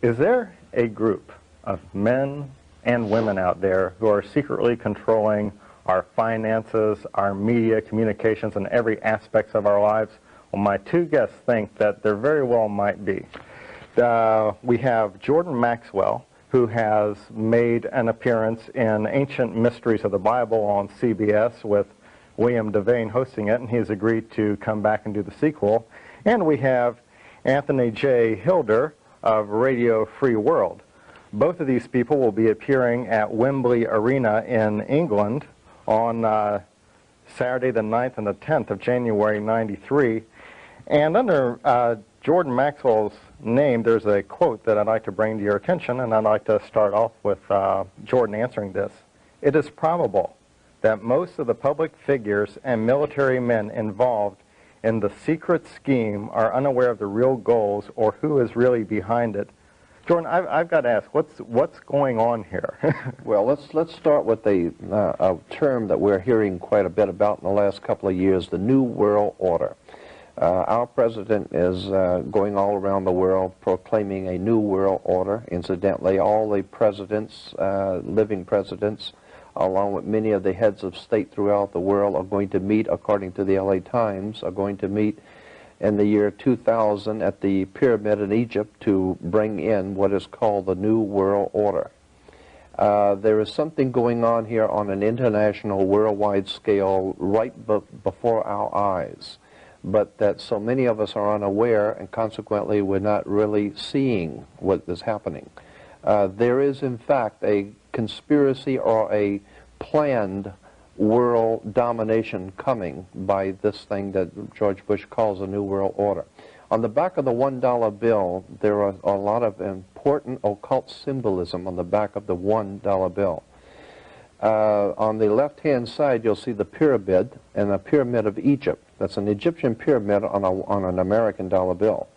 Is there a group of men and women out there who are secretly controlling our finances, our media, communications, and every aspect of our lives? Well, my two guests think that there very well might be. We have Jordan Maxwell, who has made an appearance in Ancient Mysteries of the Bible on CBS with William Devane hosting it, and he's agreed to come back and do the sequel. And we have Anthony J. Hilder of Radio Free World. Both of these people will be appearing at Wembley Arena in England on Saturday the 9th and the 10th of January 93. And under Jordan Maxwell's name, there's a quote that I'd like to bring to your attention, and I'd like to start off with Jordan answering this. It is probable that most of the public figures and military men involved in the secret scheme are unaware of the real goals or who is really behind it. Jordan, I've got to ask, what's going on here? Well, let's start with a term that we're hearing quite a bit about in the last couple of years, the New World Order. Our president is going all around the world proclaiming a New World Order. Incidentally, all the presidents, living presidents, along with many of the heads of state throughout the world, are going to meet, according to the LA Times, are going to meet in the year 2000 at the pyramid in Egypt to bring in what is called the New World Order. There is something going on here on an international, worldwide scale right before our eyes, but that so many of us are unaware, and consequently we're not really seeing what is happening. There is, in fact, a conspiracy or a planned world domination coming by this thing that George Bush calls a New World Order. On the back of the $1 bill, there are a lot of important occult symbolism on the back of the $1 bill. On the left-hand side, you'll see the pyramid, and the pyramid of Egypt. That's an Egyptian pyramid on an American dollar bill.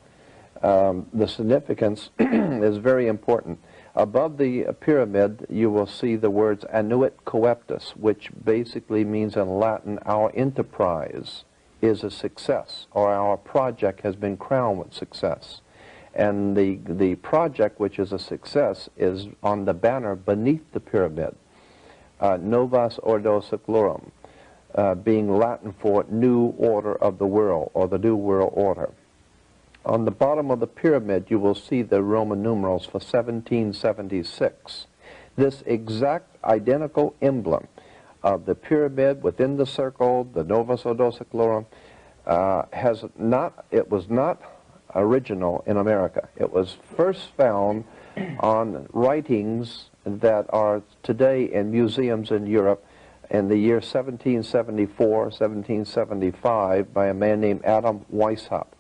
The significance is very important. Above the pyramid, you will see the words Annuit Coeptus, which basically means in Latin, our enterprise is a success, or our project has been crowned with success. And the project, which is a success, is on the banner beneath the pyramid, Novus Ordo Seclorum, being Latin for New Order of the World, or the New World Order. On the bottom of the pyramid, you will see the Roman numerals for 1776. This exact identical emblem of the pyramid within the circle, the Novus Ordo Seclorum, it was not original in America. It was first found on writings that are today in museums in Europe in the year 1774, 1775 by a man named Adam Weishaupt,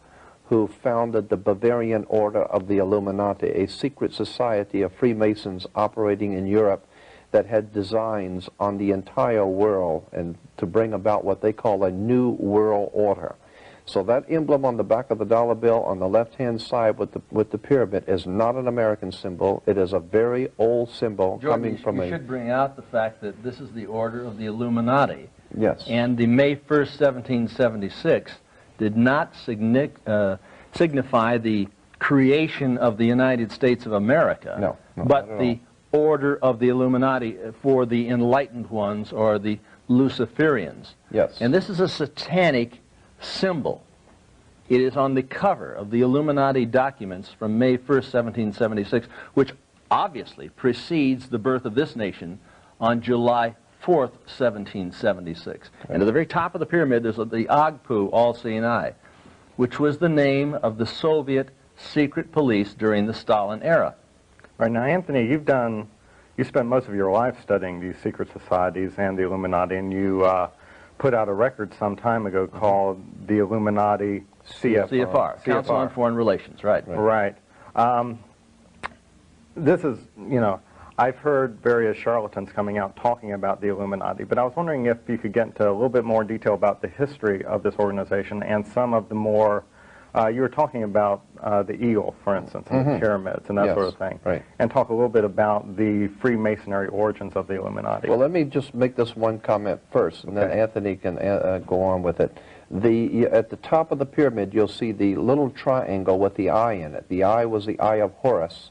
who founded the Bavarian Order of the Illuminati, a secret society of Freemasons operating in Europe that had designs on the entire world and to bring about what they call a New World Order. So that emblem on the back of the dollar bill on the left-hand side with the pyramid is not an American symbol. It is a very old symbol coming from a... You should bring out the fact that this is the Order of the Illuminati. Yes. And the May 1st, 1776 did not signify the creation of the United States of America, no, but the Order of the Illuminati for the enlightened ones, or the Luciferians. Yes. And this is a satanic symbol. It is on the cover of the Illuminati documents from May 1st, 1776, which obviously precedes the birth of this nation on July 4th, 1776. And at the very top of the pyramid there's the Agpu, all-seeing eye, which was the name of the Soviet secret police during the Stalin era. All right, now Anthony, you spent most of your life studying these secret societies and the Illuminati, and you put out a record some time ago called the Illuminati CFR, Council on Foreign Relations, right. Right. This is, I've heard various charlatans coming out talking about the Illuminati, but I was wondering if you could get into a little bit more detail about the history of this organization and some of the more, you were talking about the eagle, for instance, and the pyramids and that sort of thing, right. And talk a little bit about the Freemasonry origins of the Illuminati. Well, let me just make this one comment first, and then Anthony can go on with it. At the top of the pyramid, you'll see the little triangle with the eye in it. The eye was the eye of Horus,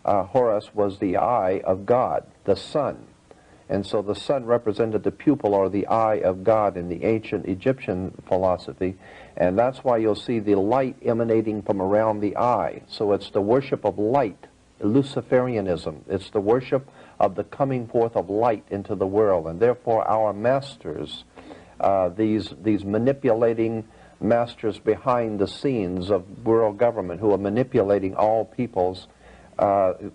Horus was the eye of God, the sun. And so the sun represented the pupil or the eye of God in the ancient Egyptian philosophy. And that's why you'll see the light emanating from around the eye. So it's the worship of light, Luciferianism. It's the worship of the coming forth of light into the world. And therefore our masters, these manipulating masters behind the scenes of world government who are manipulating all peoples,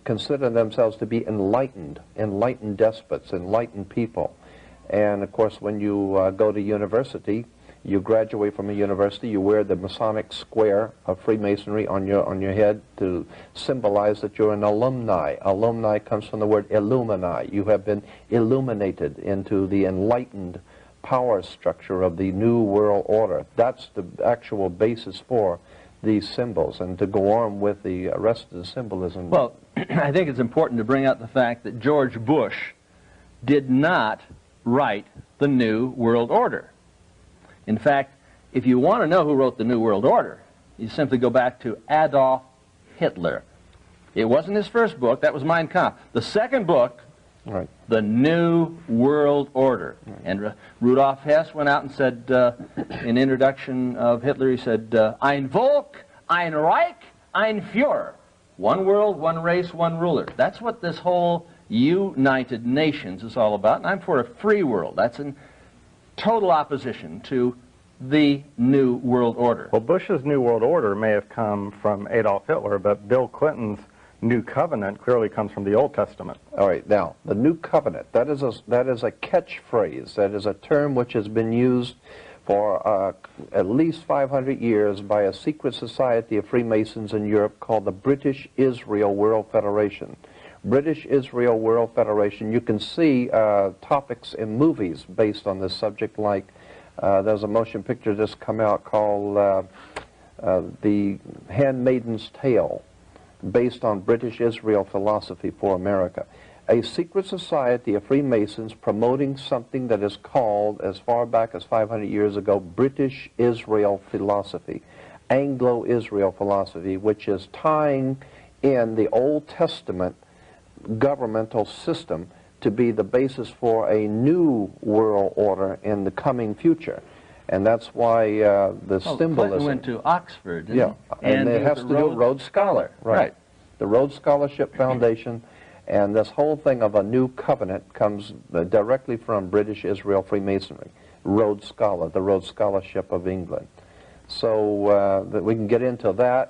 consider themselves to be enlightened despots, enlightened people. And of course, when you go to university, you graduate from a university, you wear the Masonic square of Freemasonry on your head to symbolize that you're an alumni. Alumni comes from the word illumini. You have been illuminated into the enlightened power structure of the New World Order. That's the actual basis for these symbols. And to go on with the rest of the symbolism. Well, I think it's important to bring out the fact that George Bush did not write the New World Order. In fact, if you want to know who wrote the New World Order, you simply go back to Adolf Hitler. It wasn't his first book, that was Mein Kampf. The second book, right, the New World Order. Right. And Rudolf Hess went out and said, in introduction of Hitler, he said, Ein Volk, ein Reich, ein Führer. One world, one race, one ruler. That's what this whole United Nations is all about. And I'm for a free world. That's in total opposition to the New World Order. Well, Bush's New World Order may have come from Adolf Hitler, but Bill Clinton's New Covenant clearly comes from the Old Testament. All right, now, the New Covenant, that is a catchphrase. That is a term which has been used for at least 500 years by a secret society of Freemasons in Europe called the British Israel World Federation. British Israel World Federation, you can see topics in movies based on this subject, like there's a motion picture just come out called The Handmaid's Tale, based on British Israel philosophy for America. A secret society of Freemasons promoting something that is called, as far back as 500 years ago, British Israel philosophy, Anglo-Israel philosophy, which is tying in the Old Testament governmental system to be the basis for a new world order in the coming future. And that's why the symbolism... Clinton went to Oxford, didn't he? And it has to do with Rhodes Scholar. Right. The Rhodes Scholarship Foundation, and this whole thing of a new covenant comes directly from British Israel Freemasonry. Rhodes Scholar, the Rhodes Scholarship of England. So that we can get into that.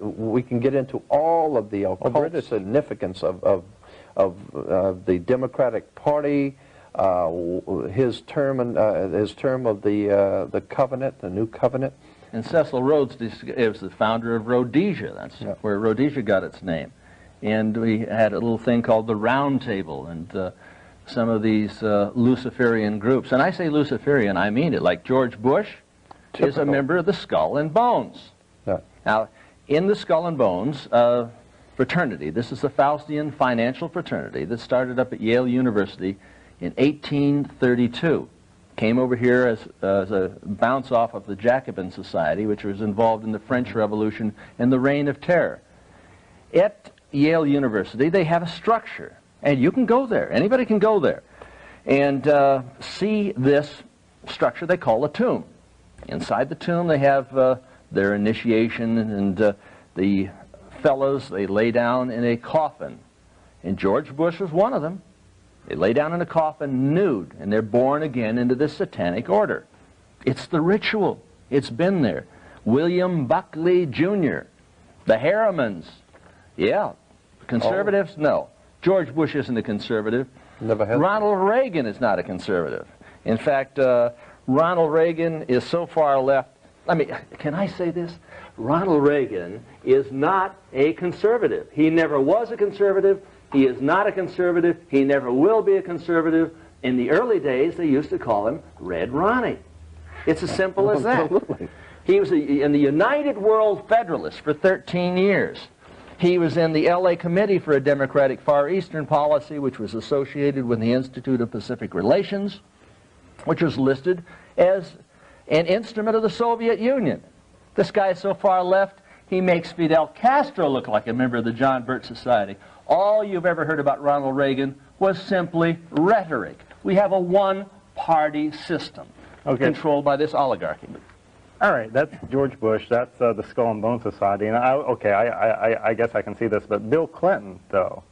We can get into all of the occult significance of the Democratic Party, his term of the covenant, the new covenant. And Cecil Rhodes is the founder of Rhodesia. That's where Rhodesia got its name. And we had a little thing called the Round Table, and some of these Luciferian groups. And I say Luciferian, I mean it. Like George Bush is a member of the Skull and Bones. Yeah. Now, in the Skull and Bones fraternity, this is the Faustian financial fraternity that started up at Yale University in 1832. Came over here as a bounce off of the Jacobin Society, which was involved in the French Revolution and the Reign of Terror. At Yale University, they have a structure, and you can go there. Anybody can go there and see this structure they call a tomb. Inside the tomb, they have their initiation, and the fellows, they lay down in a coffin. And George Bush was one of them. They lay down in a coffin nude, and they're born again into this satanic order. It's the ritual. It's been there. William Buckley Jr., the Harrimans. Yeah. Conservatives? No. George Bush isn't a conservative. Never has. Ronald Reagan is not a conservative. In fact, Ronald Reagan is so far left. I mean, can I say this? Ronald Reagan is not a conservative. He never was a conservative. He is not a conservative. He never will be a conservative. In the early days, they used to call him Red Ronnie. It's as simple as that. Absolutely. He was in the United World Federalists for 13 years. He was in the LA Committee for a Democratic Far Eastern Policy, which was associated with the Institute of Pacific Relations, which was listed as an instrument of the Soviet Union. This guy is so far left, he makes Fidel Castro look like a member of the John Birch Society. all you've ever heard about Ronald Reagan was simply rhetoric. We have a one-party system controlled by this oligarchy. All right, that's George Bush. That's the Skull and Bone Society. And I guess I can see this. But Bill Clinton, though,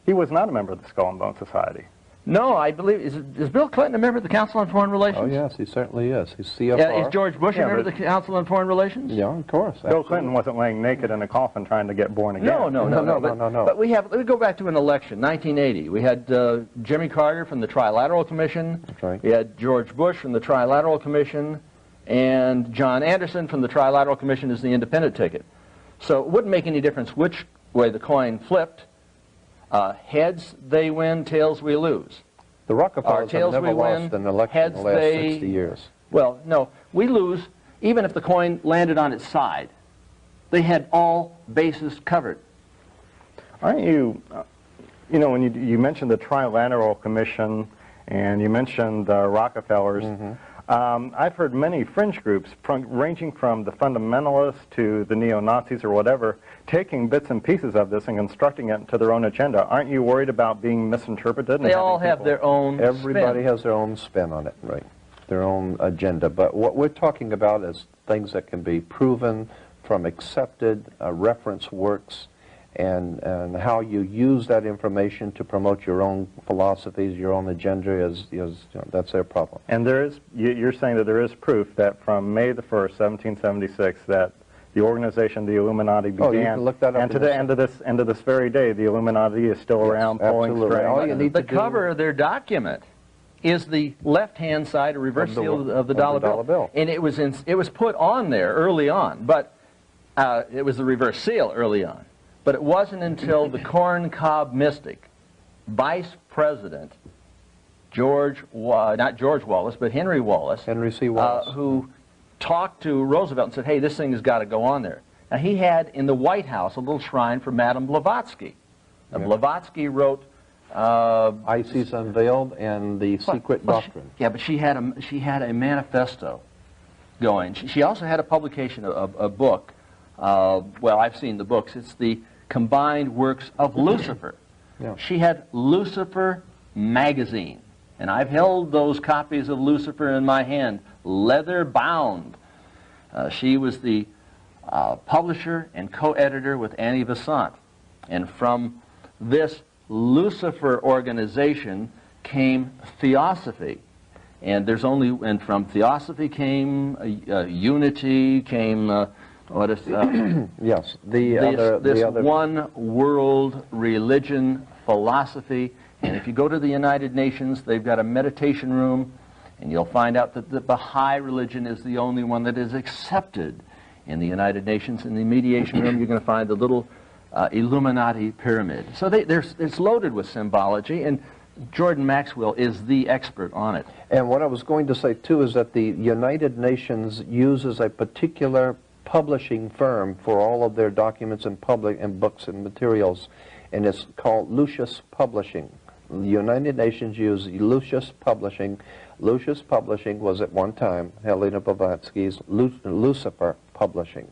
he was not a member of the Skull and Bone Society. No, I believe, is Bill Clinton a member of the Council on Foreign Relations? Oh, yes, he certainly is. He's CFR. Yeah, is George Bush a member of the Council on Foreign Relations? Yeah, of course. Bill Absolutely. Clinton wasn't laying naked in a coffin trying to get born again. No. But we go back to an election, 1980. We had Jimmy Carter from the Trilateral Commission. That's right. We had George Bush from the Trilateral Commission. And John Anderson from the Trilateral Commission is the independent ticket. So it wouldn't make any difference which way the coin flipped. Heads, they win, tails, we lose. The Rockefellers have never lost an election in the last 60 years. Well, no, we lose even if the coin landed on its side. They had all bases covered. Aren't you, you know, when you mentioned the Trilateral Commission and you mentioned the Rockefellers, I've heard many fringe groups, ranging from the fundamentalists to the neo-Nazis or whatever, taking bits and pieces of this and constructing it to their own agenda. Aren't you worried about being misinterpreted? They all have their own Everybody spin. has their own spin on it, right? Their own agenda. But what we're talking about is things that can be proven from accepted reference works, and how you use that information to promote your own philosophies, your own agenda, is you know, that's their problem. And there is, you're saying that there is proof that from May the 1st, 1776, that the organization, the Illuminati, began, you can look that up and to the end of this very day, the Illuminati is still around pulling strings. All you need The to cover of their document is the left-hand side, a reverse seal of the dollar bill. And it was put on there early on, but it was the reverse seal early on. But it wasn't until the corn cob mystic, Vice President not George Wallace, but Henry Wallace, Henry C. Wallace, who talked to Roosevelt and said, hey, this thing has got to go on there. Now, he had in the White House a little shrine for Madame Blavatsky. Now, Blavatsky wrote Isis Unveiled and the Secret Doctrine. Yeah, but she had a manifesto going. She also had a publication, a book. Well, I've seen the books. It's the combined works of Lucifer. Yeah. She had Lucifer magazine, and I've held those copies of Lucifer in my hand, leather bound. She was the publisher and co-editor with Annie Besant, and from this Lucifer organization came Theosophy, and from Theosophy came Unity, came what is yes, this one world religion philosophy. And if you go to the United Nations, they've got a meditation room, and you'll find out that the Baha'i religion is the only one that is accepted in the United Nations. In the mediation room, you're going to find the little Illuminati pyramid. So it's loaded with symbology, and Jordan Maxwell is the expert on it. And what I was going to say, too, is that the United Nations uses a particular publishing firm for all of their documents and books and materials, and it's called Lucius Publishing. The United Nations use Lucius Publishing. Lucius Publishing was at one time Helena Blavatsky's Lucifer Publishing.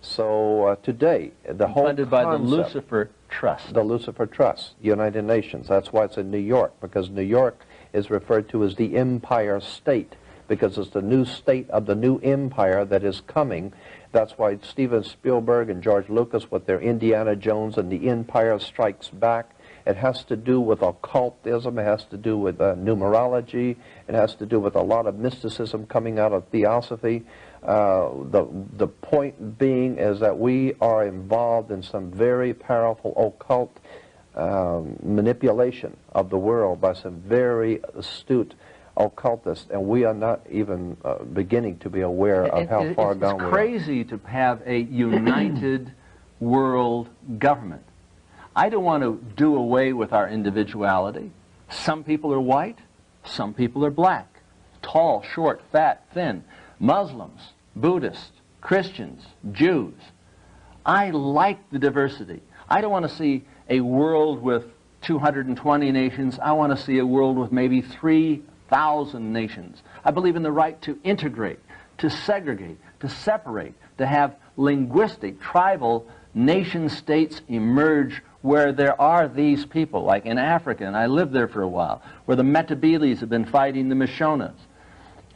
So today, the whole funded by the Lucifer Trust. The Lucifer Trust, United Nations. That's why it's in New York, because New York is referred to as the Empire State, because it's the new state of the new empire that is coming. That's why Steven Spielberg and George Lucas with their Indiana Jones and the Empire Strikes Back, it has to do with occultism, it has to do with numerology, it has to do with a lot of mysticism coming out of theosophy. The point being is that we are involved in some very powerful occult manipulation of the world by some very astute occultists, and we are not even beginning to be aware of how far down we are. It's crazy to have a united world government. I don't want to do away with our individuality. Some people are white, some people are black, tall, short, fat, thin, Muslims, Buddhists, Christians, Jews. I like the diversity. I don't want to see a world with 220 nations. I want to see a world with maybe 3,000 nations. I believe in the right to integrate, to segregate, to separate, to have linguistic, tribal nation-states emerge where there are these people, like in Africa, and I lived there for a while, where the Metabeles have been fighting the Mishonas.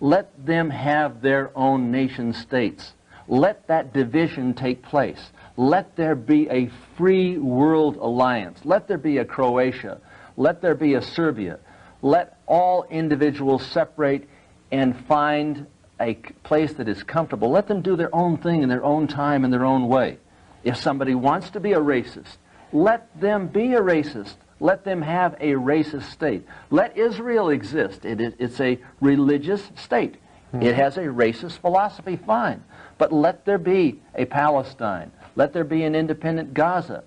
Let them have their own nation states. Let that division take place. Let there be a free world alliance. Let there be a Croatia. Let there be a Serbia. Let all individuals separate and find a place that is comfortable. Let them do their own thing in their own time, in their own way. If somebody wants to be a racist, let them be a racist. Let them have a racist state. Let Israel exist. It's a religious state. It has a racist philosophy, fine. But let there be a Palestine. Let there be an independent Gaza.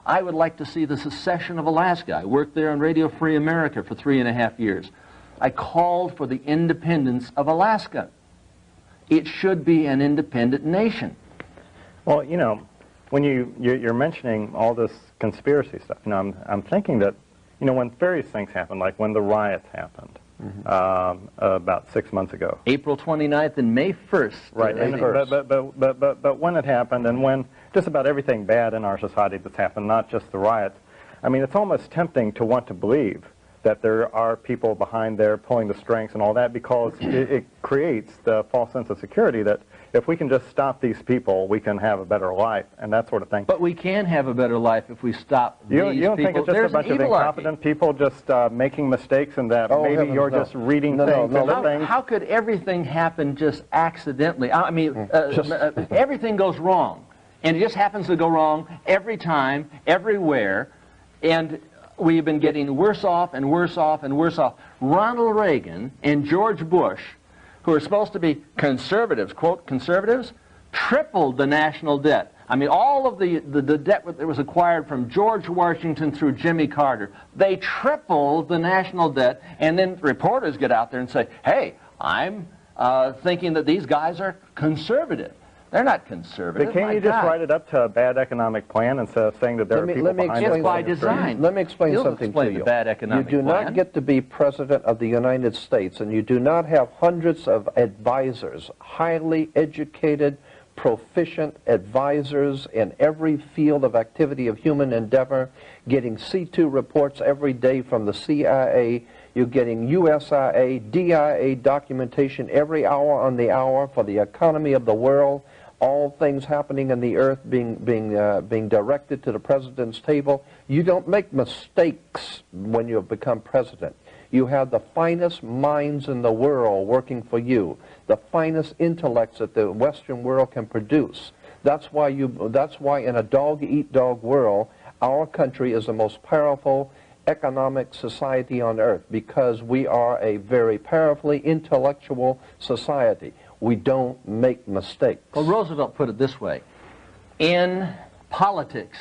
I would like to see the secession of Alaska. I worked there on Radio Free America for 3.5 years. I called for the independence of Alaska. It should be an independent nation. Well, you know, when you're mentioning all this conspiracy stuff, you know, I'm thinking that, you know, when various things happened, like when the riots happened about 6 months ago. April 29th and May 1st. Right, and, but when it happened, and when just about everything bad in our society that's happened, not just the riots, I mean, it's almost tempting to want to believe that there are people behind there pulling the strings and all that, because it creates the false sense of security that if we can just stop these people, we can have a better life and that sort of thing. But we can have a better life if we stop these people. You don't think it's just a bunch of incompetent people just making mistakes, and that maybe you're just reading things into things? How could everything happen just accidentally? I mean, everything goes wrong, and it just happens to go wrong every time, everywhere, and we've been getting worse off and worse off and worse off. Ronald Reagan and George Bush, who are supposed to be conservatives, quote, conservatives, tripled the national debt. I mean, all of the debt that was acquired from George Washington through Jimmy Carter, they tripled the national debt, and then reporters get out there and say, hey, I'm thinking that these guys are conservative. They're not conservative. But can't you just write it up to a bad economic plan instead of saying that there are people behind it? It's by design. Let me explain something to you. The bad economic you do not get to be President of the United States, and you do not have hundreds of advisors, highly educated, proficient advisors in every field of activity of human endeavor, getting C2 reports every day from the CIA. You're getting USIA, DIA documentation every hour on the hour for the economy of the world. All things happening in the earth being directed to the president's table. You don't make mistakes when you have become president. You have the finest minds in the world working for you, the finest intellects that the Western world can produce. That's why in a dog-eat-dog world, our country is the most powerful economic society on earth, because we are a very powerfully intellectual society. We don't make mistakes. Well, Roosevelt put it this way: in politics,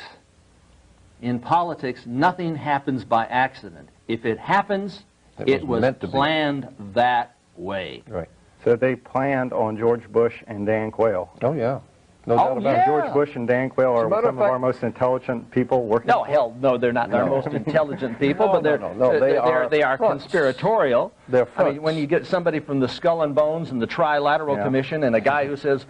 nothing happens by accident. If it happens, it was planned that way. Right. So they planned on George Bush and Dan Quayle. Oh, yeah. No doubt about it. George Bush and Dan Quayle are some of our most intelligent people working. No, hell, no, they're not our most intelligent people, but they are conspiratorial. They're fronts. I mean, when you get somebody from the Skull and Bones and the Trilateral Commission, and a guy who says,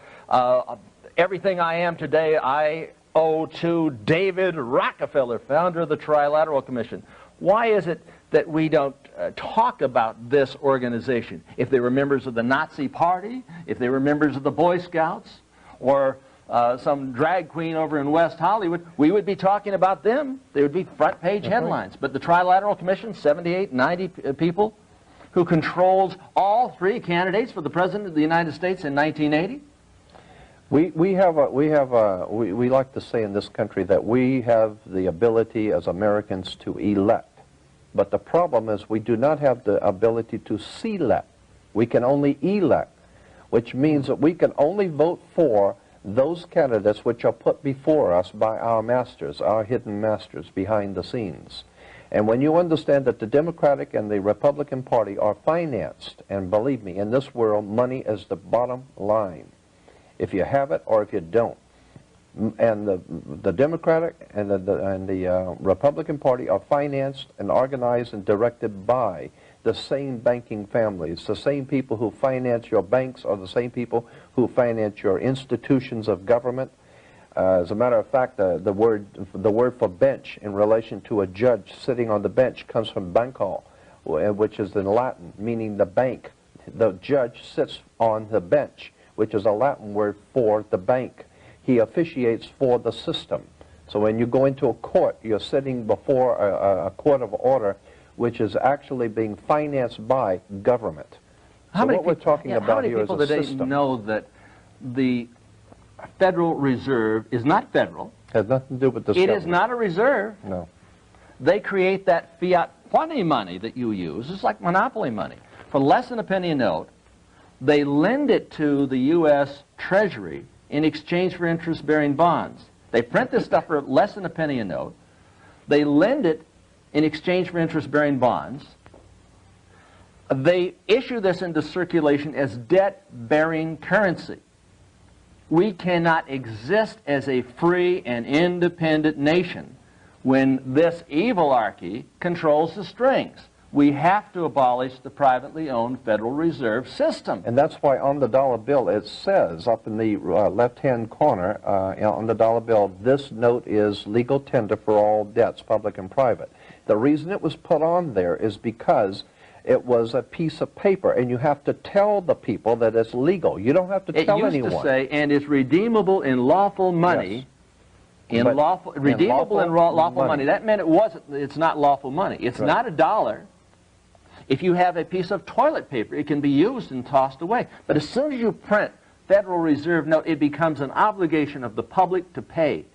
everything I am today I owe to David Rockefeller, founder of the Trilateral Commission. Why is it that we don't talk about this organization? If they were members of the Nazi Party, if they were members of the Boy Scouts, or some drag queen over in West Hollywood, we would be talking about them. They would be front page headlines. But the Trilateral Commission, 78, 90 people, who controls all three candidates for the President of the United States in 1980? We like to say in this country that we have the ability as Americans to elect. But the problem is we do not have the ability to select. We can only elect, which means that we can only vote for those candidates which are put before us by our masters, our hidden masters behind the scenes. And when you understand that the Democratic and the Republican Party are financed, and believe me, in this world, money is the bottom line. If you have it or if you don't. And the Democratic and the Republican Party are financed and organized and directed by the same banking families. The same people who finance your banks are the same people who finance your institutions of government. As a matter of fact, the word for bench in relation to a judge sitting on the bench comes from banco, which is in Latin, meaning the bank. The judge sits on the bench, which is a Latin word for the bank. He officiates for the system. So when you go into a court, you're sitting before a court of order, which is actually being financed by government. So what we're talking about here is a system. How many people today know that the Federal Reserve is not federal? Has nothing to do with this. It is not a reserve. No. They create that fiat money that you use. It's like monopoly money. For less than a penny a note, they lend it to the U.S. Treasury in exchange for interest-bearing bonds. They print this stuff for less than a penny a note. They lend it in exchange for interest-bearing bonds. They issue this into circulation as debt-bearing currency. We cannot exist as a free and independent nation when this evilarchy controls the strings. We have to abolish the privately owned Federal Reserve System. And that's why on the dollar bill it says up in the left-hand corner on the dollar bill, this note is legal tender for all debts, public and private. The reason it was put on there is because it was a piece of paper, and you have to tell the people that it's legal. You don't have to tell anyone. It used to say, and it's redeemable in lawful money. Yes. Redeemable in lawful money. That meant it's not lawful money. It's not a dollar. If you have a piece of toilet paper, it can be used and tossed away. But as soon as you print Federal Reserve note, it becomes an obligation of the public to pay.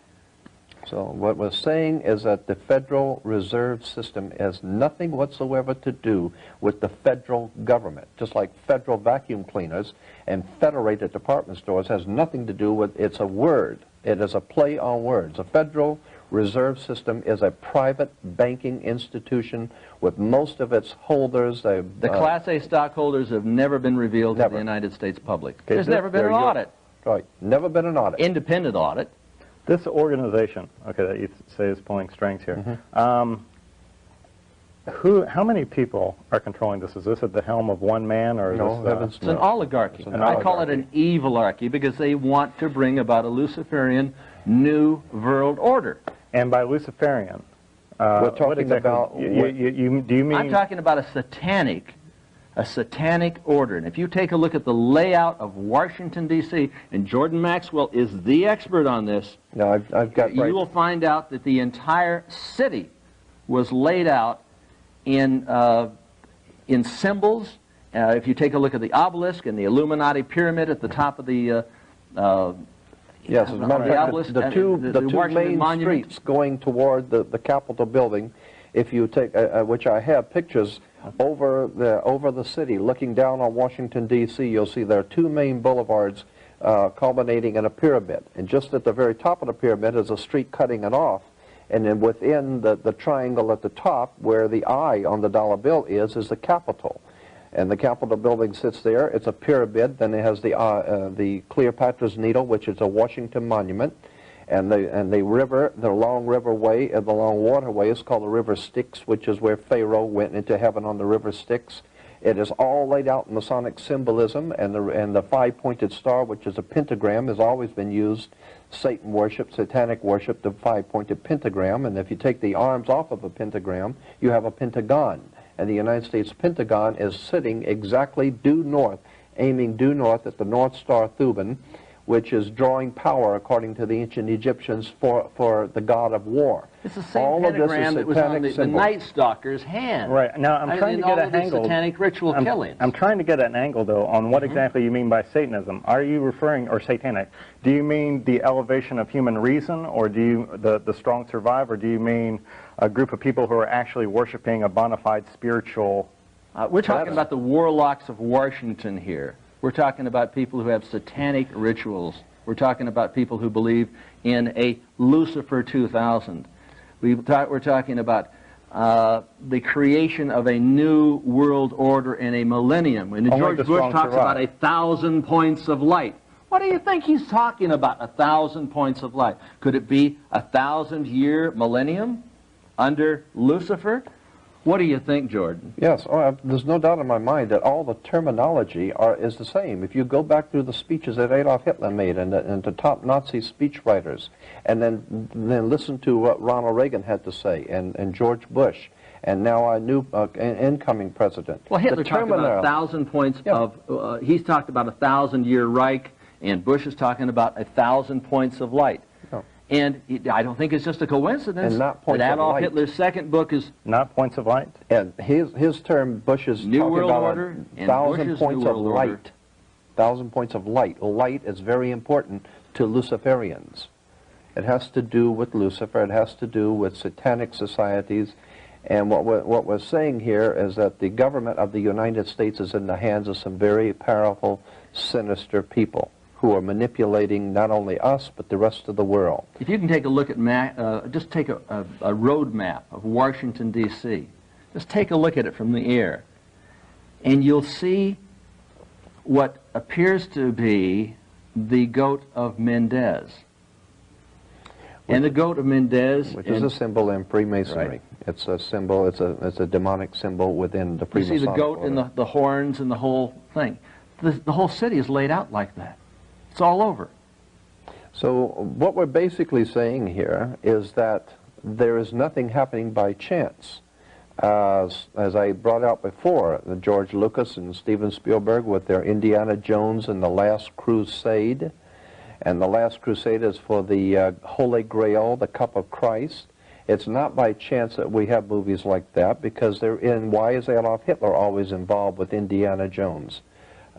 So what we're saying is that the Federal Reserve System has nothing whatsoever to do with the federal government. Just like federal vacuum cleaners and federated department stores has nothing to do with, it's a word. It is a play on words. The Federal Reserve System is a private banking institution with most of its holders. The Class A stockholders have never been revealed to the United States public. Okay, There's never been an audit. Right, never been an audit. Independent audit. This organization, okay, that you say is pulling strings here, how many people are controlling this? Is this at the helm of one man, or is this, it's an oligarchy. I call it an evilarchy because they want to bring about a Luciferian new world order. And by Luciferian, we're talking about. Do you mean? I'm talking about a satanic order. And if you take a look at the layout of Washington, D.C., and Jordan Maxwell is the expert on this, no, I've got you will find out that the entire city was laid out in symbols. If you take a look at the obelisk and the Illuminati pyramid at the top of the yes, as a matter of fact, the two main streets going toward the Capitol building, if you take, which I have pictures over the city, looking down on Washington, D.C., you'll see there are two main boulevards culminating in a pyramid. And just at the very top of the pyramid is a street cutting it off. And then within the triangle at the top, where the eye on the dollar bill is the Capitol. And the Capitol building sits there. It's a pyramid. Then it has the Cleopatra's Needle, which is a Washington monument. And the river, the long riverway, the long waterway is called the River Styx, which is where Pharaoh went into heaven on the River Styx. It is all laid out in Masonic symbolism, and the five-pointed star, which is a pentagram, has always been used. Satan worship, satanic worship, the five-pointed pentagram. And if you take the arms off of a pentagram, you have a pentagon. And the United States Pentagon is sitting exactly due north, aiming due north at the North Star Thuban, which is drawing power, according to the ancient Egyptians, for the god of war. It's the same pentagram that was on the Night Stalker's hand. Right. Now, I'm trying to get an angle. Satanic ritual killings. I'm trying to get an angle, though, on what exactly you mean by Satanism. Are you referring, or satanic, do you mean the elevation of human reason, or do you, the strong survive, or do you mean a group of people who are actually worshiping a bona fide spiritual... we're talking about the warlocks of Washington here. We're talking about people who have satanic rituals. We're talking about people who believe in a Lucifer 2000. We're talking about the creation of a new world order in a millennium. When George Bush talks about 1,000 points of light, what do you think he's talking about, 1,000 points of light? Could it be 1,000-year millennium under Lucifer? What do you think, Jordan? Yes, there's no doubt in my mind that all the terminology is the same. If you go back through the speeches that Adolf Hitler made and the top Nazi speechwriters, and then listen to what Ronald Reagan had to say, and George Bush, and now our new incoming president. Well, Hitler talked about 1,000 points of, he's talked about a 1,000-year Reich, and Bush is talking about 1,000 points of light. No. And I don't think it's just a coincidence that Adolf Hitler's second book is... Not points of light? And his term, Bush is New talking World about Order 1,000 points of light. Order. 1,000 points of light. Light is very important to Luciferians. It has to do with Lucifer. It has to do with satanic societies. And what we're saying here is that the government of the United States is in the hands of some very powerful, sinister people who are manipulating not only us, but the rest of the world. If you can take a look at, just take a road map of Washington, D.C. Just take a look at it from the air, and you'll see what appears to be the goat of Mendez. And the goat of Mendez... Which is a symbol in Freemasonry. Right. It's a symbol, it's a demonic symbol within the Freemasonic order. You see the goat order. and the horns and the whole thing. The whole city is laid out like that. It's all over. So what we're basically saying here is that there is nothing happening by chance. As I brought out before, George Lucas and Steven Spielberg with their Indiana Jones and the Last Crusade. And the Last Crusade is for the Holy Grail, the Cup of Christ. It's not by chance that we have movies like that, because they're in. Why is Adolf Hitler always involved with Indiana Jones?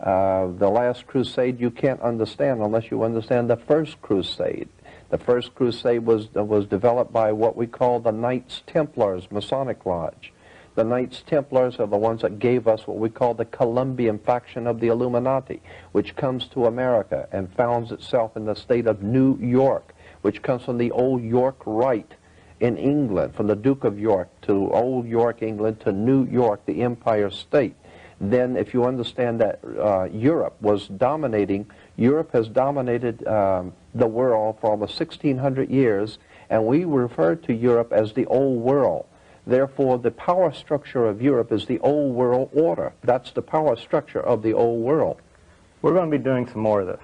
The Last Crusade you can't understand unless you understand the First Crusade. The First Crusade was developed by what we call the Knights Templars Masonic Lodge. The Knights Templars are the ones that gave us what we call the Columbian faction of the Illuminati, which comes to America and founds itself in the state of New York, which comes from the old York Rite in England, from the Duke of York to old York, England, to New York, the Empire State. Then if you understand that Europe has dominated the world for almost 1,600 years, and we refer to Europe as the Old World. Therefore, the power structure of Europe is the Old World Order. That's the power structure of the Old World. We're going to be doing some more of this.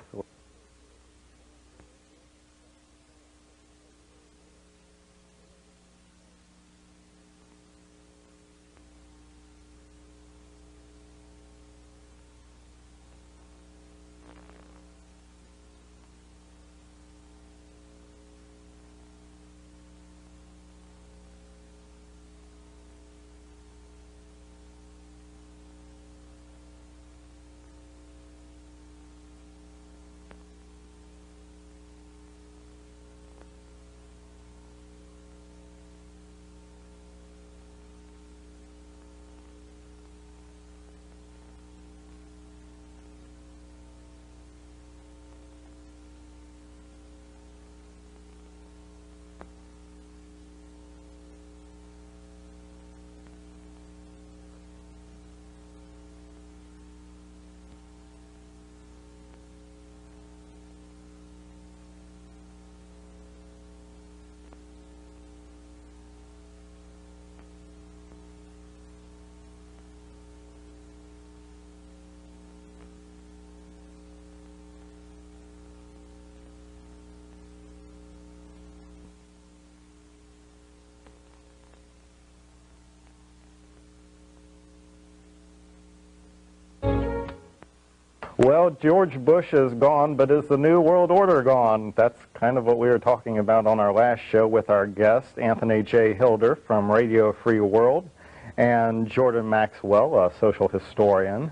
Well, George Bush is gone, but is the New World Order gone? That's kind of what we were talking about on our last show with our guest, Anthony J. Hilder from Radio Free World, and Jordan Maxwell, a social historian.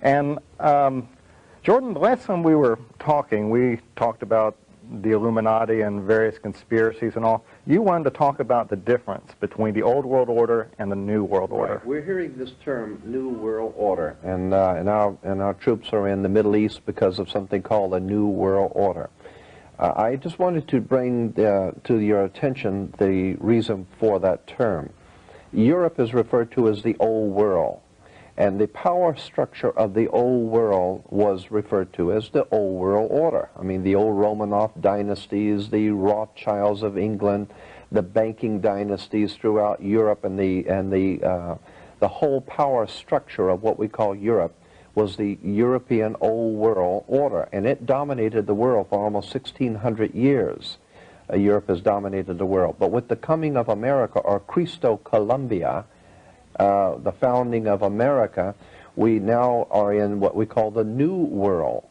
And Jordan, the last time we were talking, we talked about the Illuminati and various conspiracies and all. You wanted to talk about the difference between the Old World Order and the New World Order. Right. We're hearing this term, New World Order, and our troops are in the Middle East because of something called the New World Order. I just wanted to bring to your attention the reason for that term. Europe is referred to as the Old World, and the power structure of the Old World was referred to as the Old World Order. I mean, the old Romanov dynasties, the Rothschilds of England, the banking dynasties throughout Europe, and the whole power structure of what we call Europe was the European Old World Order, and it dominated the world for almost 1,600 years. Europe has dominated the world. But with the coming of America, or Cristo Columbia, the founding of America, we now are in what we call the New World.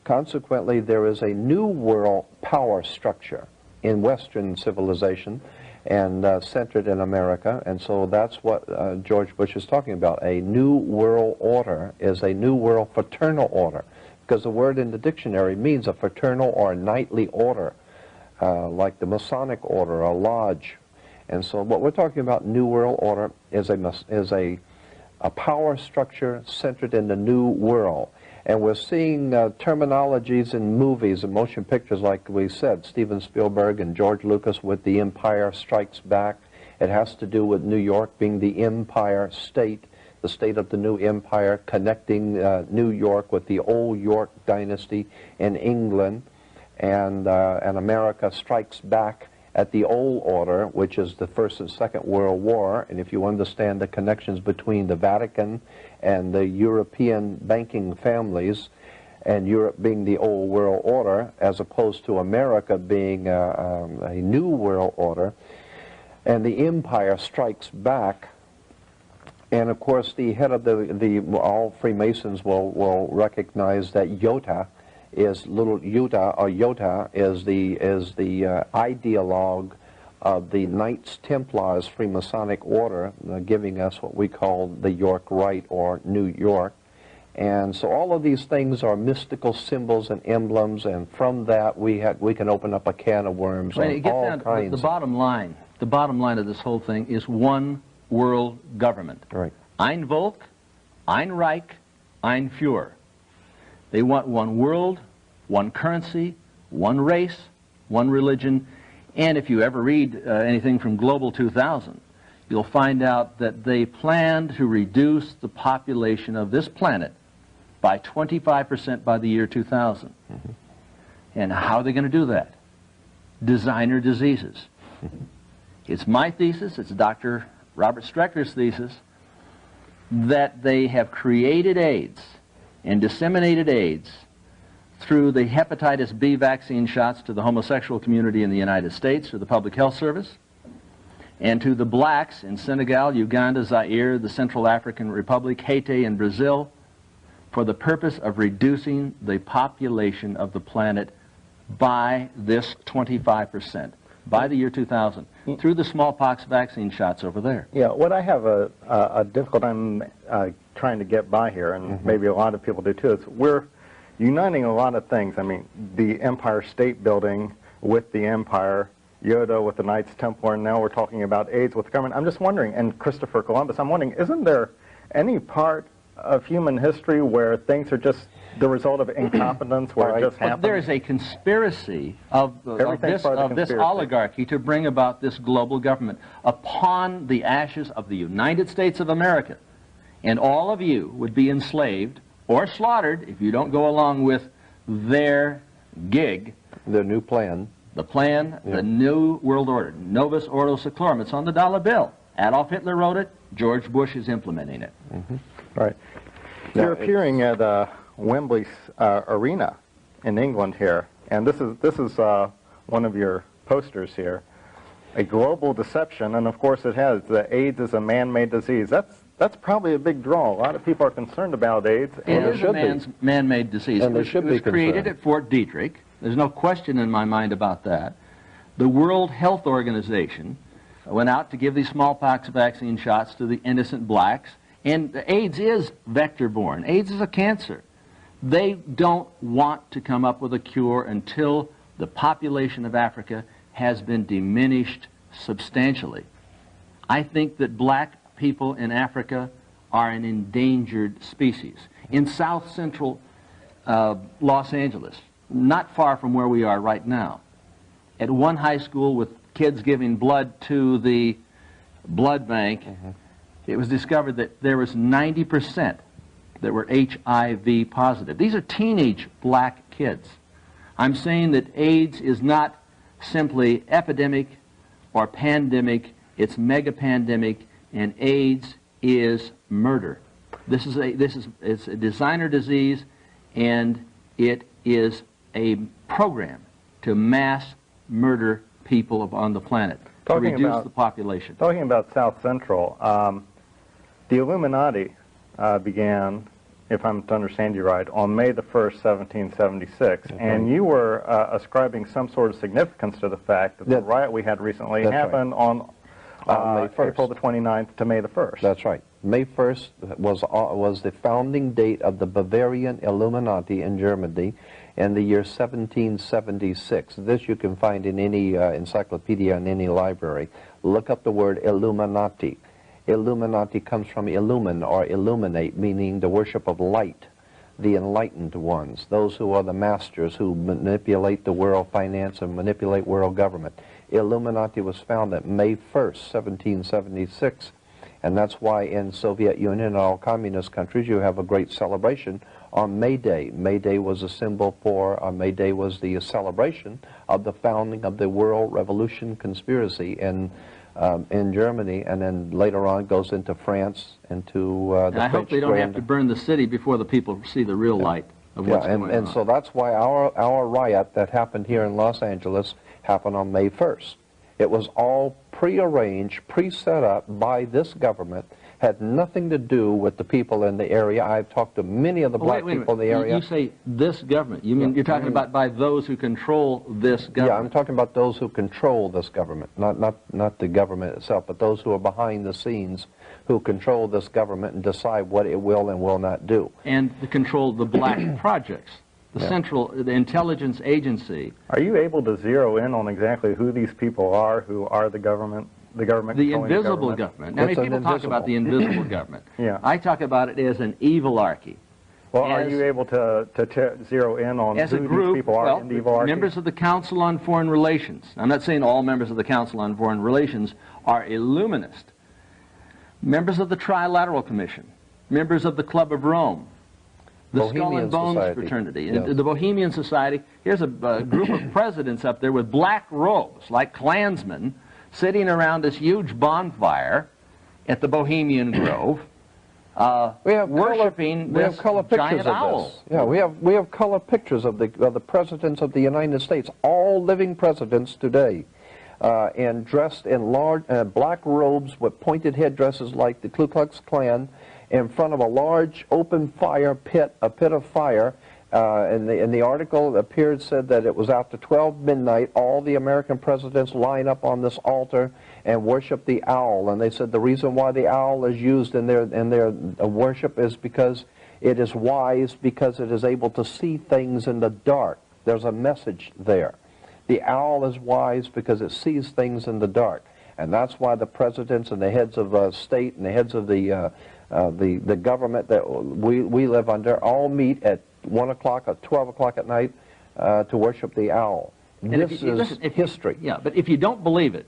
Consequently, there is a New World power structure in Western civilization and centered in America, and so that's what George Bush is talking about. A New World Order is a New World fraternal order, because the word in the dictionary means a fraternal or a knightly order, like the Masonic order, a lodge. And so what we're talking about, New World Order, is a power structure centered in the New World. And we're seeing terminologies in movies and motion pictures, like we said, Steven Spielberg and George Lucas with The Empire Strikes Back. It has to do with New York being the Empire State, the state of the new empire, connecting New York with the old York dynasty in England. And America strikes back at the old order, which is the First and Second World War. And if you understand the connections between the Vatican and the European banking families, and Europe being the old world order, as opposed to America being a new world order, and the empire strikes back. And of course, the head of all Freemasons will recognize that Yoda is little Yuta, or Yota is the ideologue of the Knights Templars Freemasonic order, giving us what we call the York Rite, or New York. And so all of these things are mystical symbols and emblems, and from that we can open up a can of worms on all kinds. The bottom line of this whole thing is one world government. Right. Ein Volk, ein Reich, ein Führer. They want one world, one currency, one race, one religion. And if you ever read anything from Global 2000, you'll find out that they plan to reduce the population of this planet by 25% by the year 2000. Mm-hmm. And how are they going to do that? Designer diseases. It's my thesis, it's Dr. Robert Strecker's thesis, that they have created AIDS and disseminated AIDS through the hepatitis B vaccine shots to the homosexual community in the United States, through the Public Health Service, and to the blacks in Senegal, Uganda, Zaire, the Central African Republic, Haiti, and Brazil, for the purpose of reducing the population of the planet by this 25%, by the year 2000, through the smallpox vaccine shots over there. Yeah, what I have a difficult time trying to get by here, and maybe a lot of people do too, is we're uniting a lot of things. I mean, the Empire State Building with the Empire, Yoda with the Knights Templar, and now we're talking about AIDS with the government. I'm just wondering, and Christopher Columbus, I'm wondering, isn't there any part of human history where things are just the result of incompetence, where it just happens? There is a conspiracy of this oligarchy to bring about this global government upon the ashes of the United States of America. And all of you would be enslaved or slaughtered if you don't go along with their gig. Their new plan. The plan, the New World Order, Novus Ordo Seclorum. It's on the dollar bill. Adolf Hitler wrote it. George Bush is implementing it. Right. You're appearing at Wembley Arena in England here, and this is one of your posters here. A global deception, and of course it has. The AIDS is a man-made disease. That's probably a big draw. A lot of people are concerned about AIDS. And it is a man-made disease. And it was created at Fort Detrick. There's no question in my mind about that. The World Health Organization went out to give these smallpox vaccine shots to the innocent blacks. And AIDS is vector-borne. AIDS is a cancer. They don't want to come up with a cure until the population of Africa has been diminished substantially. I think that black people in Africa are an endangered species. In south central Los Angeles, not far from where we are right now, at one high school with kids giving blood to the blood bank, it was discovered that there was 90% that were HIV positive. These are teenage black kids. I'm saying that AIDS is not simply epidemic or pandemic, it's mega-pandemic, and AIDS is murder. It's a designer disease, and it is a program to mass murder people on the planet, to reduce the population. Talking about South Central, the Illuminati began, if I'm to understand you right, on May the 1st, 1776, and you were ascribing some sort of significance to the fact that the riot we had recently happened on May 1st. April the 29th to May the 1st. That's right. May 1st was the founding date of the Bavarian Illuminati in Germany in the year 1776. This you can find in any encyclopedia in any library. Look up the word Illuminati. Illuminati comes from illumine or illuminate, meaning the worship of light, the enlightened ones, those who are the masters who manipulate the world finance and manipulate world government. Illuminati was founded May 1st, 1776, and that's why in Soviet Union and all communist countries you have a great celebration on May Day. May Day was a symbol for, May Day was the celebration of the founding of the World Revolution Conspiracy in Germany, and then later on goes into France, into the French. I hope they don't have to burn the city before the people see the real light of what's going on. And so that's why our riot that happened here in Los Angeles happened on May 1st. It was all pre-arranged, pre-set up by this government, had nothing to do with the people in the area. I've talked to many of the black people in the area. You say this government. You mean you're talking about by those who control this government? Yeah, I'm talking about those who control this government, not the government itself, but those who are behind the scenes who control this government and decide what it will and will not do. And to control the black projects. The intelligence agency. Are you able to zero in on exactly who these people are who are the government? The invisible government. Now, many people talk about the invisible government. Yeah. I talk about it as an evilarchy. Well, are you able to zero in on who these people are in the evilarchy? Members of the Council on Foreign Relations. I'm not saying all members of the Council on Foreign Relations are Illuminist. Members of the Trilateral Commission. Members of the Club of Rome. The Bohemian Skull and Bones Society. Fraternity, Yes. the Bohemian Society. Here's a group of presidents up there with black robes, like Klansmen, sitting around this huge bonfire at the Bohemian Grove, worshiping this giant owl. Yeah, we have color pictures of the presidents of the United States, all living presidents today, and dressed in large black robes with pointed headdresses like the Ku Klux Klan, in front of a large open fire pit, a pit of fire. In the article, it said that it was after 12 midnight, all the American presidents line up on this altar and worship the owl. And they said the reason why the owl is used in their worship is because it is wise, because it is able to see things in the dark. There's a message there. The owl is wise because it sees things in the dark. And that's why the presidents and the heads of state and the heads of the government that we live under all meet at 1 o'clock or 12 o'clock at night to worship the owl. This is history. Yeah, but if you don't believe it,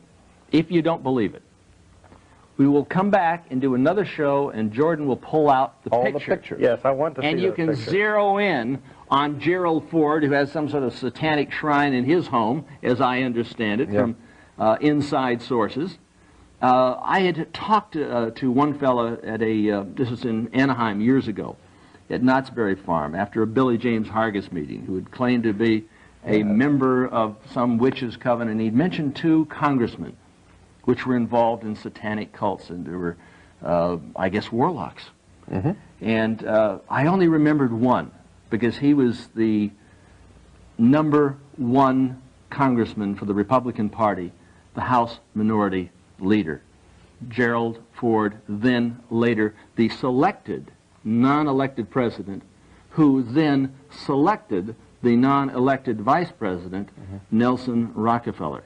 we will come back and do another show, and Jordan will pull out all the pictures. Yes, I want to see and you can zero in on Gerald Ford, who has some sort of satanic shrine in his home, as I understand it, from inside sources. I had talked to one fellow at this was in Anaheim years ago, at Knott's Berry Farm, after a Billy James Hargis meeting, who had claimed to be a member of some witches' coven, and he'd mentioned 2 congressmen which were involved in satanic cults, and there were, I guess, warlocks. And I only remembered one, because he was the #1 congressman for the Republican Party, the House Minority Leader, Gerald Ford, then later the selected, non-elected president, who then selected the non-elected vice president, Nelson Rockefeller.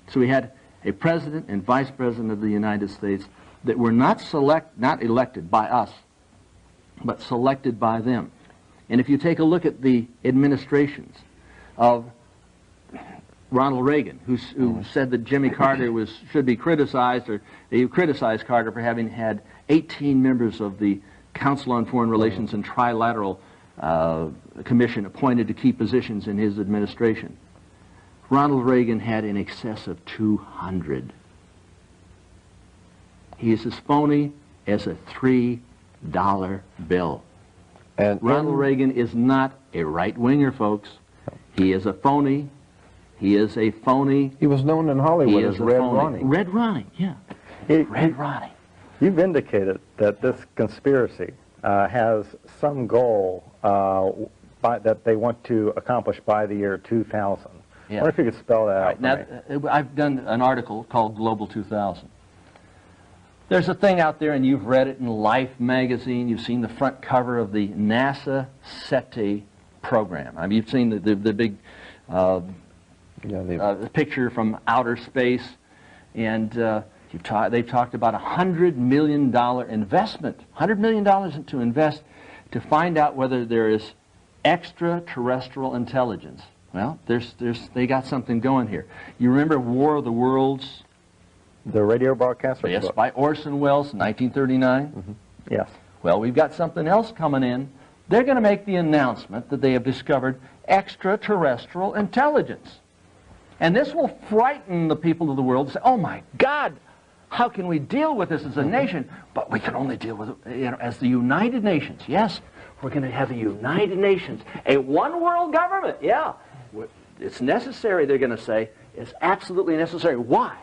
So we had a president and vice president of the United States that were not elected by us, but selected by them. And if you take a look at the administrations of Ronald Reagan, who said that Jimmy Carter should be criticized, or he criticized Carter for having had 18 members of the Council on Foreign Relations and Trilateral Commission appointed to key positions in his administration. Ronald Reagan had in excess of 200. He is as phony as a $3 bill. And Ronald Reagan is not a right-winger, folks. He is a phony. He is a phony. he was known in Hollywood as Red Ronnie. Red Ronnie, yeah. Red Ronnie. You've indicated that this conspiracy has some goal that they want to accomplish by the year 2000. Yeah. I wonder if you could spell that out Now, for me. I've done an article called Global 2000. There's a thing out there, and you've read it in Life magazine. You've seen the front cover of the NASA SETI program. I mean, you've seen the big picture from outer space, and they've talked about $100 million investment, $100 million to invest to find out whether there is extraterrestrial intelligence. Well, they got something going here. You remember War of the Worlds? The radio broadcaster? Yes, by Orson Welles, 1939. Mm-hmm. Yes. Well, we've got something else coming in. They're going to make the announcement that they have discovered extraterrestrial intelligence. And this will frighten the people of the world and say, oh my God, how can we deal with this as a nation? But we can only deal with it as the United Nations. Yes, we're going to have the United Nations, a one-world government. Yeah, it's necessary, they're going to say. It's absolutely necessary. Why?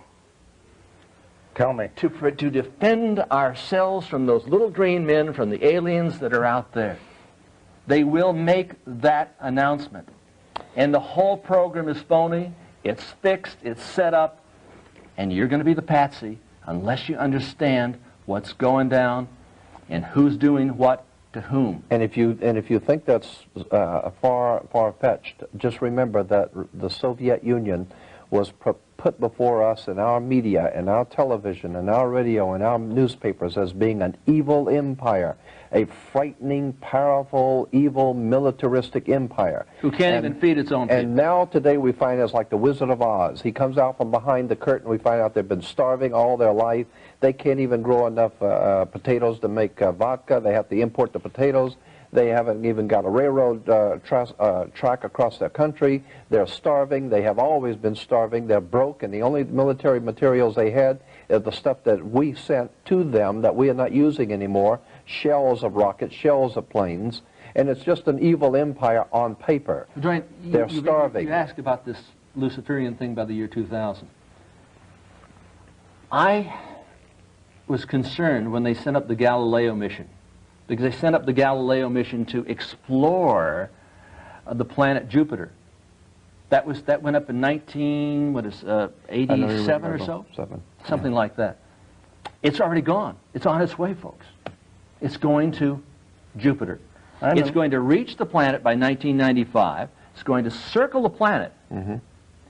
Tell me. To defend ourselves from those little green men, from the aliens that are out there. They will make that announcement. And the whole program is phony. It's fixed. It's set up. And you're going to be the patsy unless you understand what's going down and who's doing what to whom. And if you think that's far-fetched, just remember that the Soviet Union was put before us in our media, in our television, in our radio, in our newspapers as being an evil empire, a frightening, powerful, evil, militaristic empire. Who can't even feed its own people. And now today we find it's like the Wizard of Oz. He comes out from behind the curtain. We find out they've been starving all their life. They can't even grow enough potatoes to make vodka. They have to import the potatoes. They haven't even got a railroad track across their country. They're starving. They have always been starving. They're broke, and the only military materials they had is the stuff that we sent to them that we are not using anymore, shells of rockets, shells of planes, and it's just an evil empire on paper. Dwayne, They're starving. You asked about this Luciferian thing by the year 2000. I was concerned when they sent up the Galileo mission, because they sent up the Galileo mission to explore the planet Jupiter. That went up in 87 or so? Something like that. It's already gone. It's on its way, folks. It's going to Jupiter. It's going to reach the planet by 1995. It's going to circle the planet. Mm-hmm.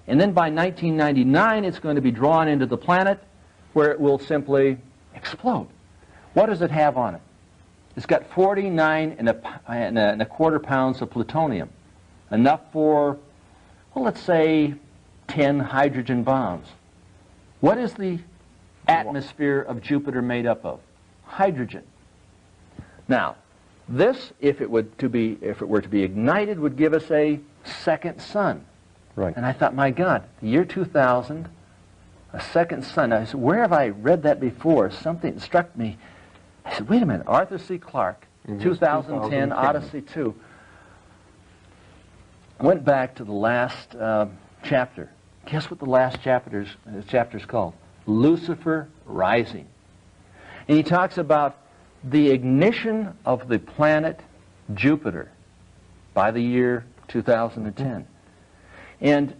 And then by 1999, it's going to be drawn into the planet where it will simply explode. What does it have on it? It's got 49 and a quarter pounds of plutonium, enough for, well, let's say 10 hydrogen bombs. What is the atmosphere of Jupiter made up of? Hydrogen. Now, this, if it were to be ignited, would give us a second sun. Right. And I thought, my God, the year 2000, a second sun. I said, where have I read that before? Something struck me. I said, wait a minute, Arthur C. Clarke, 2010, Odyssey 2. I went back to the last chapter. Guess what the last chapter's called? Lucifer Rising. And he talks about the ignition of the planet Jupiter by the year 2010. And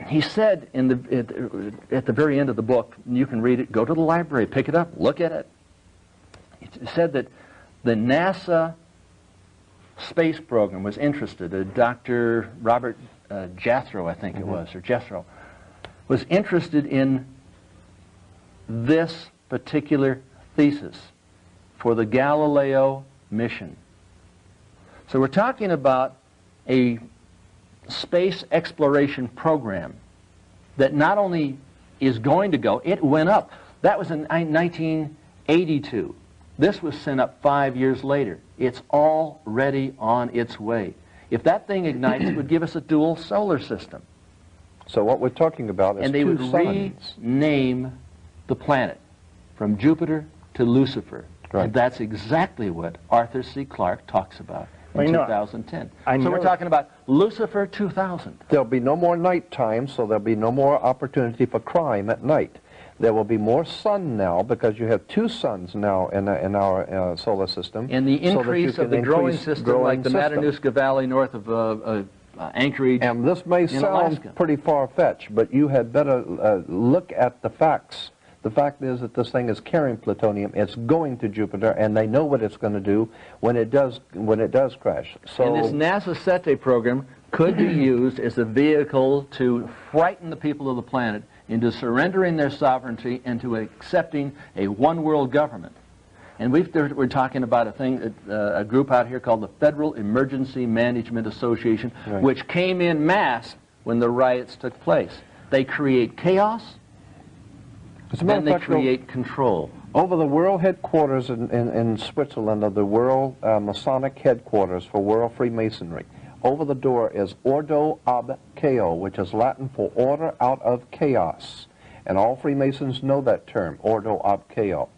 he said at the very end of the book, you can read it, go to the library, pick it up, look at it. He said that the NASA space program was interested, Dr. Robert Jethro, I think it was, or Jethro, was interested in this particular thesis for the Galileo mission. So we're talking about a space exploration program that not only is going to go, it went up. That was in 1982. This was sent up 5 years later. It's already on its way. If that thing ignites, it would give us a dual solar system. So what we're talking about is and they two would suns. rename the planet from Jupiter to Lucifer. Right. And that's exactly what Arthur C. Clarke talks about in Well, you know, 2010. I So know we're talking about Lucifer 2000. There'll be no more nighttime, so there'll be no more opportunity for crime at night. There will be more sun now because you have two suns now in our solar system. And the so that you increase can of the growing increase system, growing like the system. Matanuska Valley north of Anchorage. And this may in sound Alaska. pretty far-fetched, but you had better look at the facts. The fact is that this thing is carrying plutonium. It's going to Jupiter, and they know what it's going to do when it does crash. So And this NASA SETE program could be used as a vehicle to frighten the people of the planet into surrendering their sovereignty and to accepting a one-world government. And we're talking about a group out here called the Federal Emergency Management Association, Right. which came in mass when the riots took place. They create chaos, as a matter then of they fact, create control. over the world headquarters in Switzerland of the World Masonic Headquarters for World Freemasonry, over the door is Ordo ab Chao, which is Latin for order out of chaos. And all Freemasons know that term, Ordo ab Chao.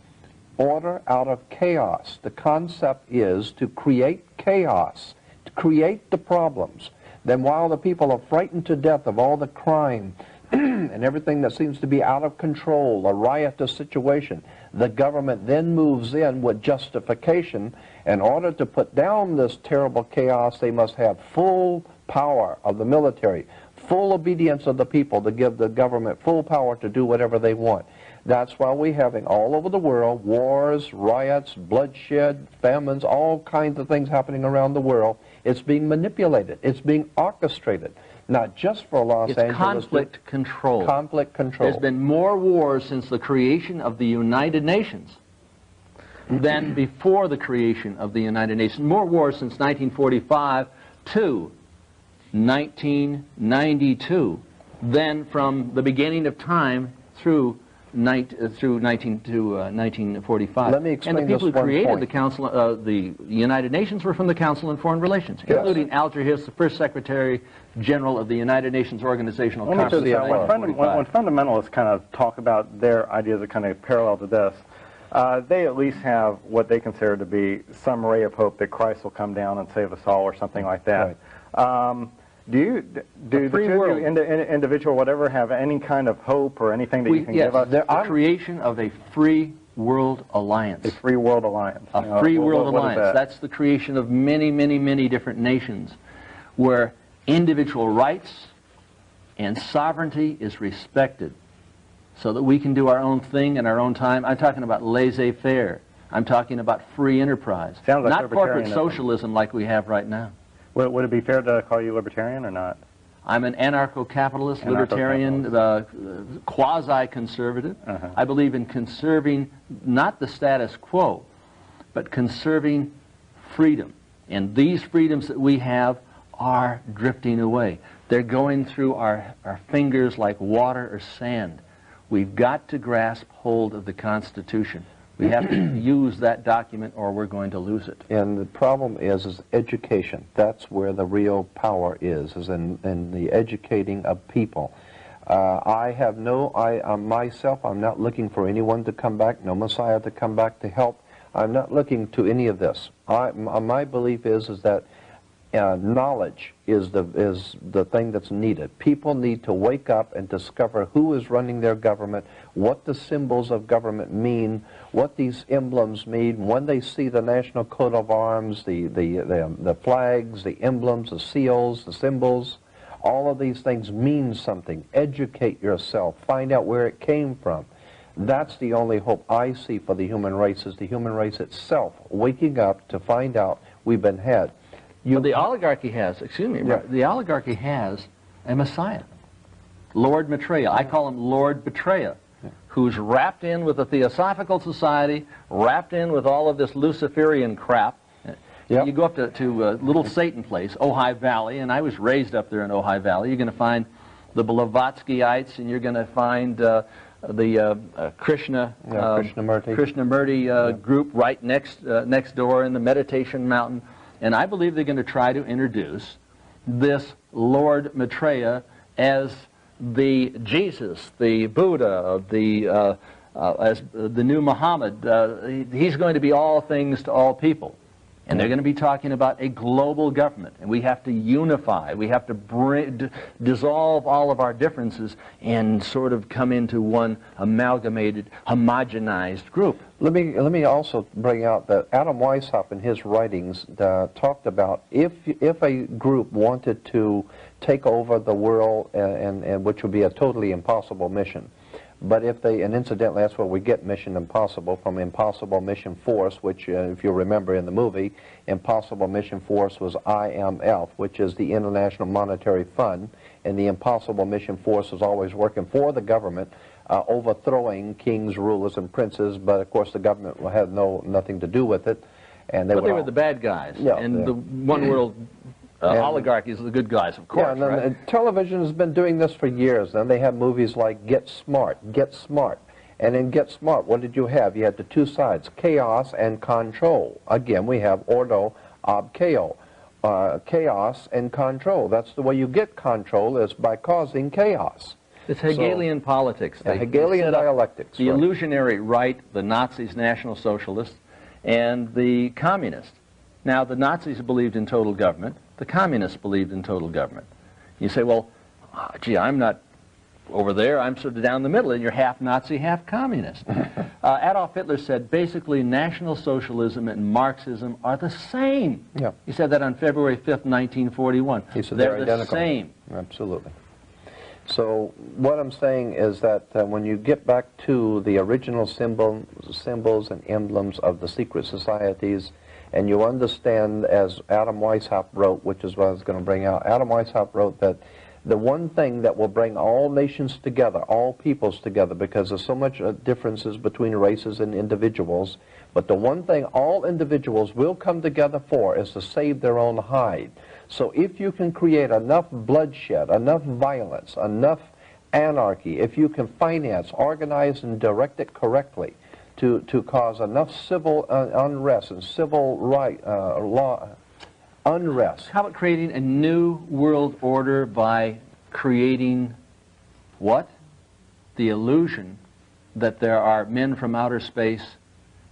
Order out of chaos. The concept is to create chaos, to create the problems. Then while the people are frightened to death of all the crime and everything that seems to be out of control, a riotous situation, the government then moves in with justification. In order to put down this terrible chaos, they must have full power of the military, full obedience of the people to give the government full power to do whatever they want. That's why we're having all over the world wars, riots, bloodshed, famines, all kinds of things happening around the world. It's being manipulated. It's being orchestrated. Not just for Los Angeles. It's conflict control. Conflict control. There's been more wars since the creation of the United Nations than before the creation of the United Nations. More wars since 1945 to 1992 than from the beginning of time through 1945. Let me explain and the people this who one created point. the Council, the United Nations, were from the Council on Foreign Relations, Yes. including Alger Hiss, the first Secretary General of the United Nations Organizational Let me Conference. just say, in when 1945. fundamentalists kind of talk about their ideas that kind of parallel to this, they at least have what they consider to be some ray of hope that Christ will come down and save us all or something like that. Right. Do the two of you, world. individual, whatever, have any kind of hope or anything that you can give us? The creation of a free world alliance. A free world alliance. A free world what is alliance. that? That's the creation of many, many, many different nations where individual rights and sovereignty is respected so that we can do our own thing in our own time. I'm talking about laissez-faire. I'm talking about free enterprise. Sounds like not corporate libertarianism. socialism like we have right now. Would it be fair to call you libertarian or not? I'm an anarcho-capitalist, libertarian, quasi-conservative. I believe in conserving not the status quo, but conserving freedom. And these freedoms that we have are drifting away. They're going through our fingers like water or sand. We've got to grasp hold of the Constitution. We have to use that document or we're going to lose it. And the problem is education. That's where the real power is in the educating of people. Myself, I'm not looking for anyone to come back, no Messiah to come back to help. I'm not looking to any of this. My belief is that knowledge is the thing that's needed. People need to wake up and discover who is running their government, what the symbols of government mean, what these emblems mean. When they see the national coat of arms, the flags, the emblems, the seals, the symbols, all of these things mean something. Educate yourself. Find out where it came from. That's the only hope I see for the human race, is the human race itself waking up to find out we've been had. But the oligarchy has, the oligarchy has a Messiah, Lord Maitreya. I call him Lord Betraya, who's wrapped in with the Theosophical Society, wrapped in with all of this Luciferian crap. Yep. You go up to Little Satan place, Ojai Valley, and I was raised up there in Ojai Valley. You're going to find the Blavatskyites, and you're going to find the Krishnamurti group right next door in the Meditation Mountain. And I believe they're going to try to introduce this Lord Maitreya as the Jesus, the Buddha, as the new Muhammad, he's going to be all things to all people. And they're going to be talking about a global government, and we have to unify. We have to dissolve all of our differences and sort of come into one amalgamated, homogenized group. Let me also bring out that Adam Weishaupt in his writings talked about if a group wanted to take over the world, and which would be a totally impossible mission. But if they, and incidentally, that's where we get Mission Impossible from Impossible Mission Force, which, if you remember in the movie, Impossible Mission Force was IMF, which is the International Monetary Fund, and the Impossible Mission Force was always working for the government, overthrowing kings, rulers, and princes, but of course the government had nothing to do with it. And they were the bad guys, and the one world oligarchies are the good guys, of course. Yeah, and right? Television has been doing this for years. And they have movies like Get Smart, Get Smart. And in Get Smart, what did you have? You had the two sides, chaos and control. Again, we have ordo ab chaos, chaos and control. That's the way you get control, is by causing chaos. It's Hegelian politics. Hegelian dialectics. The illusionary right, the Nazis, National Socialists, and the communists. Now, the Nazis believed in total government. The communists believed in total government. You say, well, gee, I'm not over there. I'm sort of down the middle, and you're half Nazi, half communist. Adolf Hitler said, basically, National Socialism and Marxism are the same. Yeah. He said that on February 5th, 1941. He said they're identical. The same. Absolutely. So what I'm saying is that when you get back to the original symbols and emblems of the secret societies, and you understand, as Adam Weishaupt wrote, which is what I was going to bring out, Adam Weishaupt wrote that the one thing that will bring all nations together, all peoples together, because there's so much differences between races and individuals, but the one thing all individuals will come together for is to save their own hide. So if you can create enough bloodshed, enough violence, enough anarchy, if you can finance, organize, and direct it correctly, to cause enough civil unrest and civil law unrest. How about creating a new world order by creating what? The illusion that there are men from outer space.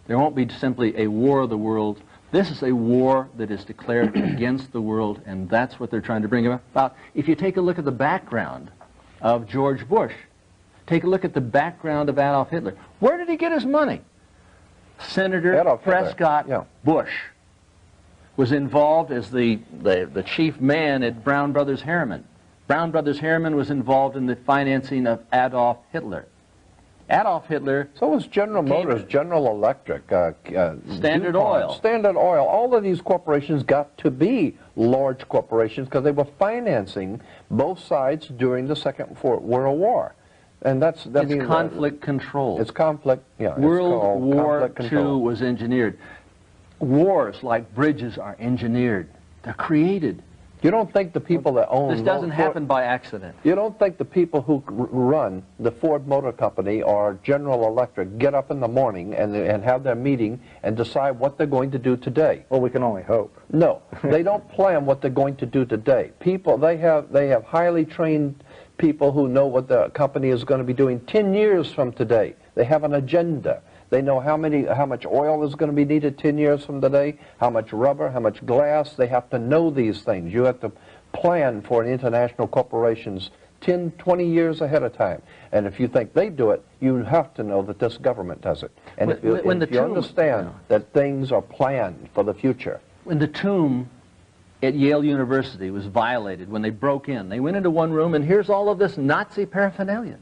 There won't be simply a war of the world. This is a war that is declared against the world, and that's what they're trying to bring about. If you take a look at the background of George Bush, take a look at the background of Adolf Hitler. Where did he get his money? Senator Prescott Bush was involved as the chief man at Brown Brothers Harriman. Brown Brothers Harriman was involved in the financing of Adolf Hitler. Adolf Hitler... So was General Motors, General Electric, Standard DuPont, Oil. Standard Oil. All of these corporations got to be large corporations because they were financing both sides during the Second World War. And that's... It's conflict control. It's conflict, yeah. World War II was engineered. Wars like bridges are engineered. They're created. You don't think the people that own... This doesn't happen by accident. You don't think the people who run the Ford Motor Company or General Electric get up in the morning and have their meeting and decide what they're going to do today? Well, we can only hope. No, they don't plan what they're going to do today. People, they have highly trained people who know what the company is going to be doing 10 years from today. They have an agenda. They know how much oil is going to be needed 10 years from today, how much rubber, how much glass. They have to know these things. You have to plan for international corporations 10, 20 years ahead of time. And if you think they do it, you have to know that this government does it. And if you understand that things are planned for the future. When the tomb at Yale University was violated, when they broke in, they went into one room and here's all of this Nazi paraphernalia.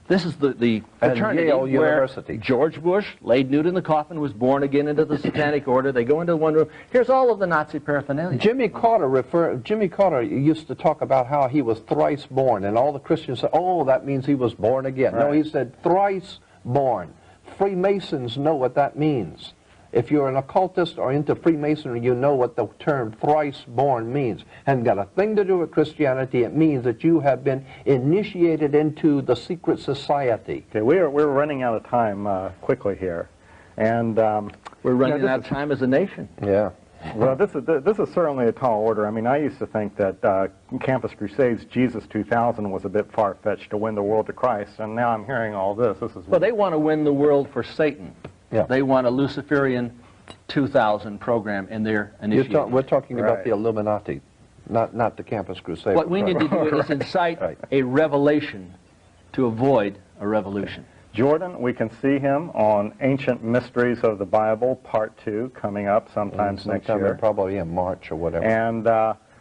This is the fraternity Yale where University. George Bush, laid nude in the coffin, was born again into the Satanic Order. They go into one room. Here's all of the Nazi paraphernalia. Jimmy Carter used to talk about how he was thrice born, and all the Christians said, "Oh, that means he was born again." Right. No, he said thrice born. Freemasons know what that means. If you're an occultist or into Freemasonry, you know what the term thrice born means. Hasn't got a thing to do with Christianity. It means that you have been initiated into the secret society. Okay, we're running out of time quickly here. And we're running out of time as a nation. Yeah. Well, this is certainly a tall order. I mean, I used to think that Campus Crusades, Jesus 2000 was a bit far-fetched to win the world to Christ, and now I'm hearing all this. This is well, they want to win the world for Satan. Yeah. They want a Luciferian 2000 program in their initiative. We're talking about Right. the Illuminati, not the Campus Crusade. What we need to do is incite Right. a revelation to avoid a revolution. Jordan, we can see him on Ancient Mysteries of the Bible, Part 2, coming up sometime next Sometime year. probably in March or whatever. And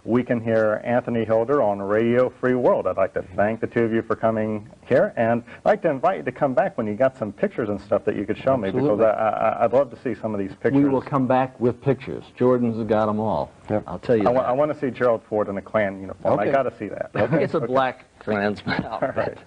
we can hear Anthony Hilder on Radio Free World. I'd like to thank the two of you for coming here, and I'd like to invite you to come back when you got some pictures and stuff that you could show me, because Absolutely. I'd love to see some of these pictures. We will come back with pictures. Jordan's got them all. Yep. I'll tell you I that. want to see Gerald Ford in a Klan uniform. Okay. I got to see that. It's a black Klansman outfit. All right.